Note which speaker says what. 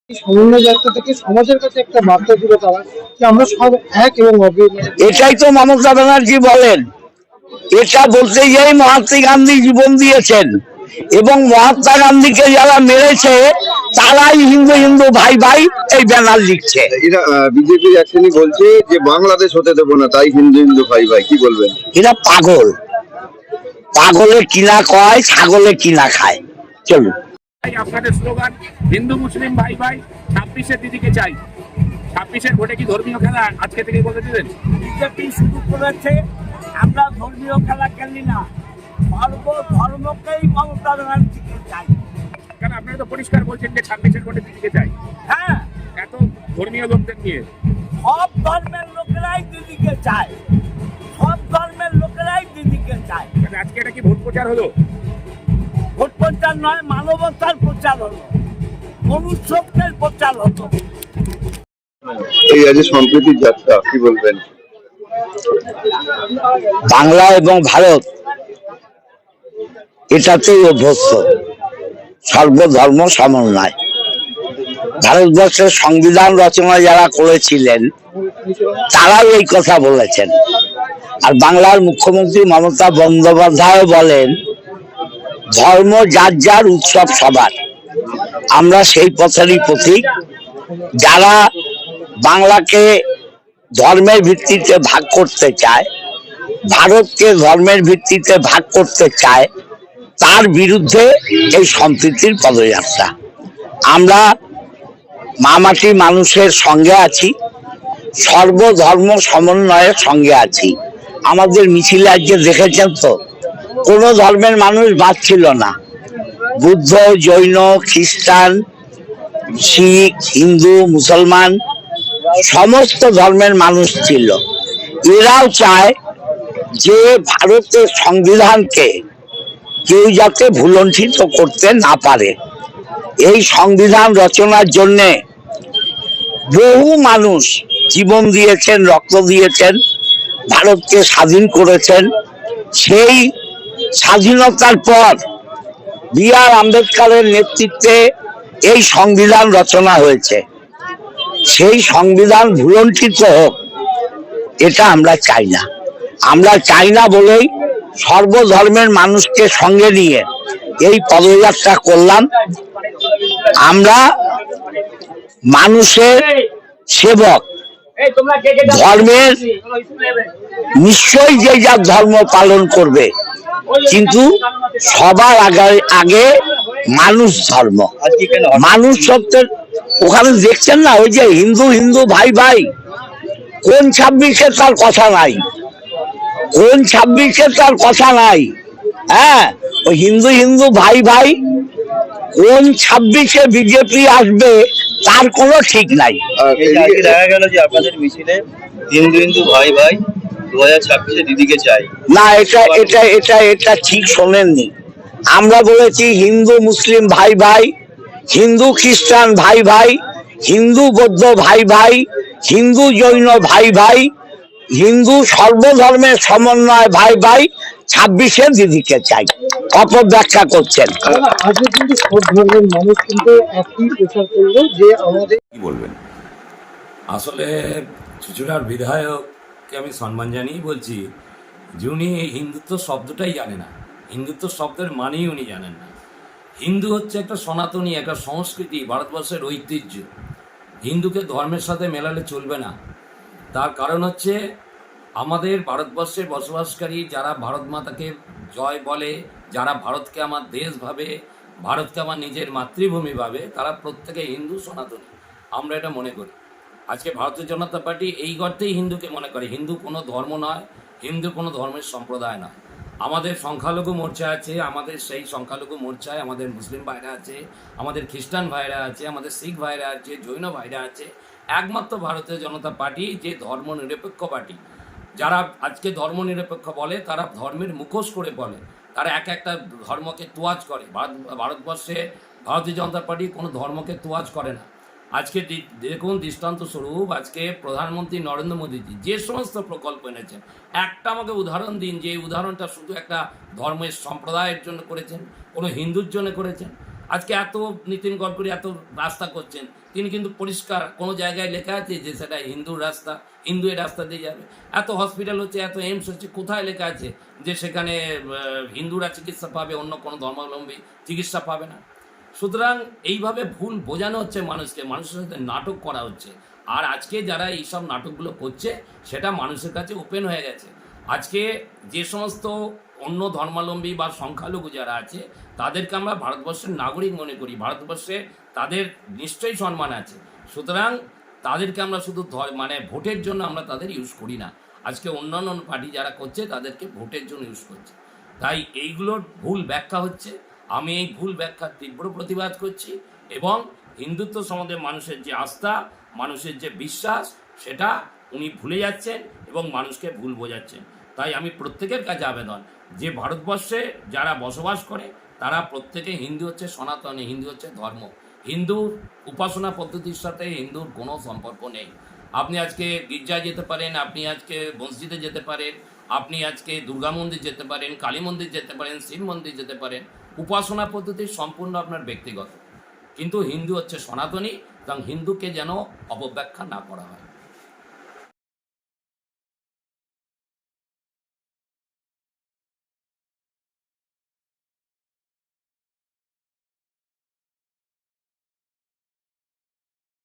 Speaker 1: সমন্বয় যাত্রা থেকে সমাজের কাছে একটা বার্তা তুলে দেওয়া যে আমরা সব এক এবং
Speaker 2: এটাই তো মমতা ব্যানার্জি বলেন। এটা বলতে গিয়েই মহাত্মা গান্ধী জীবন দিয়েছেন এবং মহাত্মা গান্ধীকে যারা মেরেছে তারাই হিন্দু হিন্দু ভাই ভাই এই ব্যানার লিখছে।
Speaker 3: এরা বিজেপির এক শ্রেণী বলছে যে বাংলাদেশ হতে দেবো না, তাই হিন্দু হিন্দু ভাই ভাই, কি বলবেন?
Speaker 2: এরা পাগল, পাগলে কিনা কয়, ছাগলে কিনা খায়। চলুন।
Speaker 4: আপনাদের স্লোগান হিন্দু মুসলিম ভাই ভাই, 26-এর দিদিকে চাই। 26-এর ভোটে কি ধর্মীয় খেলা আজকে থেকে বলে দিলেন?
Speaker 5: বিজেপি শুরু করেছে, আমরা ধর্মীয় খেলা খেলি না, সর্ব ধর্মকেই মমতা ব্যানার্জিকে চাই।
Speaker 4: কারণ আপনারা তো পরিষ্কার বলছেন যে 26-এর ভোটে দিদিকে চাই।
Speaker 5: হ্যাঁ,
Speaker 4: এত ধর্মীয় লোকদের নিয়ে
Speaker 5: সব ধর্মের লোকেরাই দিদিকে চায়, সব ধর্মের লোকেরাই দিদিকে চায়।
Speaker 4: আজকে এটা কি ভোট প্রচার হলো?
Speaker 5: ভোট প্রচার নয়, মানবতার প্রচার হলো, মনুষ্যত্বের প্রচার হতো।
Speaker 3: এই আজ সম্প্রীতির যাত্রা, কি বলবেন?
Speaker 2: বাংলা এবং ভারত এটাতেই অভ্যস্ত, সর্বধর্ম সমন্বয়। ভারতবর্ষের সংবিধান রচনা যারা করেছিলেন তারাও এই কথা বলেছেন। আর বাংলার মুখ্যমন্ত্রী মমতা বন্দ্যোপাধ্যায় বলেন ধর্ম যার যার, উৎসব সবার। আমরা সেই পথেরই পথিক। যারা বাংলাকে ধর্মের ভিত্তিতে ভাগ করতে চায়, ভারতকে ধর্মের ভিত্তিতে ভাগ করতে চায়, তার বিরুদ্ধে এই সম্প্রীতির পদযাত্রা। আমরা মামাটি মানুষের সঙ্গে আছি, সর্বধর্ম সমন্বয়ের সঙ্গে আছি। আমাদের মিছিলে আজকে দেখেছেন তো, কোনো ধর্মের মানুষ বাদ ছিল না। বুদ্ধ, জৈন, খ্রিস্টান, শিখ, হিন্দু, মুসলমান সমস্ত ধর্মের মানুষ ছিল। এরাও চায় যে ভারতের সংবিধানকে কেউ যাতে ভুলণ্ঠিত করতে না পারে। এই সংবিধান রচনার জন্যে বহু মানুষ জীবন দিয়েছেন, রক্ত দিয়েছেন, ভারতকে স্বাধীন করেছেন। সেই স্বাধীনতার পর বি.আর. আম্বেদকরের নেতৃত্বে এই সংবিধান রচনা হয়েছে। সেই সংবিধান ভুলণ্ঠিত হোক, এটা আমরা চাই না। আমরা চাই না বলেই সর্বধর্মের মানুষকে সঙ্গে নিয়ে এই পদযাত্রা করলাম। আমরা মানুষের সেবক, ধর্মের নিশ্চয়ই যে যার ধর্ম পালন করবে, কিন্তু সবার আগে মানুষ ধর্ম, মানুষ সত্যের। ওখানে দেখছেন না, ওই যে হিন্দু হিন্দু ভাই ভাই, কোন 26-এ তার কথা নাই, কোন 26-এ তার কথা নাই। হ্যাঁ, ওই হিন্দু হিন্দু ভাই ভাই, কোন 26-এ বিজেপি আসবে তার কোনো ঠিক নাই।
Speaker 6: দেখা গেল যে আপনাদের মিছিলে হিন্দু হিন্দু ভাই ভাই 2026-এ দিদিকে চাই
Speaker 2: না, এটা ঠিক শোনেননি। আমরা বলেছি হিন্দু মুসলিম ভাই ভাই, হিন্দু খ্রিস্টান ভাই ভাই, হিন্দু বৌদ্ধ ভাই ভাই, হিন্দু জৈন ভাই ভাই, হিন্দু সর্বধর্মের সমন্বয় ভাই ভাই, 26-এ দিদিকে চাই। অপব্যাখ্যা করছেন।
Speaker 1: আজকে কিন্তু সব ধর্মের মানুষ কিন্তু একই প্রচার করলো যে আমাদের।
Speaker 7: কি বলবেন? আসলে চুঁচুড়ার বিধায়ককে আমি সম্মান জানিয়ে বলছি যে উনি হিন্দুত্ব শব্দটাই জানে না, হিন্দুত্ব শব্দের মানেই উনি জানেন না। হিন্দু হচ্ছে একটা সনাতনী, একটা সংস্কৃতি, ভারতবর্ষের ঐতিহ্য। হিন্দুকে ধর্মের সাথে মেলালে চলবে না। তার কারণ হচ্ছে আমাদের ভারতবর্ষে বসবাসকারী যারা ভারত মাতাকে জয় বলে, যারা ভারতকে আমার দেশ ভাবে, ভারতকে আমার নিজের মাতৃভূমি ভাবে, তারা প্রত্যেকে হিন্দু সনাতনী। আমরা এটা মনে করি। আজকে ভারতীয় জনতা পার্টি এই অর্থেই হিন্দুকে মনে করে। হিন্দু কোনো ধর্ম নয়, হিন্দু কোনো ধর্মের সম্প্রদায় নয়। আমাদের সংখ্যালঘু মোর্চা আছে, আমাদের সেই সংখ্যালঘু মোর্চায় আমাদের মুসলিম ভাইরা আছে, আমাদের খ্রিস্টান ভাইরা আছে, আমাদের শিখ ভাইরা আছে, জৈন ভাইরা আছে। একমাত্র ভারতীয় জনতা পার্টি যে ধর্মনিরপেক্ষ পার্টি। যারা আজকে ধর্মনিরপেক্ষ বলে, তারা ধর্মের মুখোশ করে বলে, তারা একটা ধর্মকে তোয়াজ করে। ভারতবর্ষে ভারতীয় জনতা পার্টি কোনো ধর্মকে তোয়াজ করে না। আজকে দেখুন দৃষ্টান্ত স্বরূপ, আজকে প্রধানমন্ত্রী নরেন্দ্র মোদীজি যে সমস্ত প্রকল্প এনেছেন, একটা আমাকে উদাহরণ দিন যে উদাহরণটা শুধু একটা ধর্মের সম্প্রদায়ের জন্য করেছেন, কোনো হিন্দুর জন্য করেছেন। আজকে এত নীতিন গডকরি এত রাস্তা করছেন, তিনি কিন্তু পরিষ্কার কোনো জায়গায় লেখা আছে যে সেটা হিন্দুর রাস্তা, হিন্দু এই রাস্তা দিয়ে যাবে। এত হসপিটাল হচ্ছে, এত এইমস হচ্ছে, কোথায় লেখা আছে যে সেখানে হিন্দুরা চিকিৎসা পাবে, অন্য কোনো ধর্মাবলম্বী চিকিৎসা পাবে না? সুতরাং এইভাবে ভুল বোঝানো হচ্ছে মানুষকে, মানুষের সাথে নাটক করা হচ্ছে। আর আজকে যারা এইসব নাটকগুলো করছে সেটা মানুষের কাছে ওপেন হয়ে গেছে। আজকে যে সমস্ত অন্য ধর্মাবলম্বী বা সংখ্যালঘু যারা আছে তাদেরকে আমরা ভারতবর্ষের নাগরিক মনে করি, ভারতবর্ষে তাদের নিশ্চয়ই সম্মান আছে। সুতরাং তাদেরকে আমরা শুধু মানে ভোটের জন্য আমরা তাদের ইউজ করি না। আজকে অন্যান্য পার্টি যারা করছে তাদেরকে ভোটের জন্য ইউজ করছে। তাই এইগুলোর ভুল ব্যাখ্যা হচ্ছে। আমি এই ভুল ব্যাখ্যার তীব্র প্রতিবাদ করছি এবং হিন্দুত্ব সম্বন্ধে মানুষের যে আস্থা, মানুষের যে বিশ্বাস, সেটা উনি ভুলে যাচ্ছেন এবং মানুষকে ভুল বোঝাচ্ছেন। তাই আমি প্রত্যেকের কাছে আবেদন যে ভারতবর্ষে যারা বসবাস করে তারা প্রত্যেকে হিন্দু হচ্ছে সনাতনী, হিন্দু হচ্ছে ধর্ম। হিন্দুর উপাসনা পদ্ধতির সাথে হিন্দুর কোনো সম্পর্ক নেই। আপনি আজকে গির্জায় যেতে পারেন, আপনি আজকে মসজিদে যেতে পারেন, আপনি আজকে দুর্গা মন্দির যেতে পারেন, কালী মন্দির যেতে পারেন, শিব মন্দির যেতে পারেন। উপাসনা পদ্ধতি সম্পূর্ণ আপনার ব্যক্তিগত, কিন্তু হিন্দু হচ্ছে সনাতনী এবং হিন্দুকে যেন অপব্যাখ্যা না করা হয়।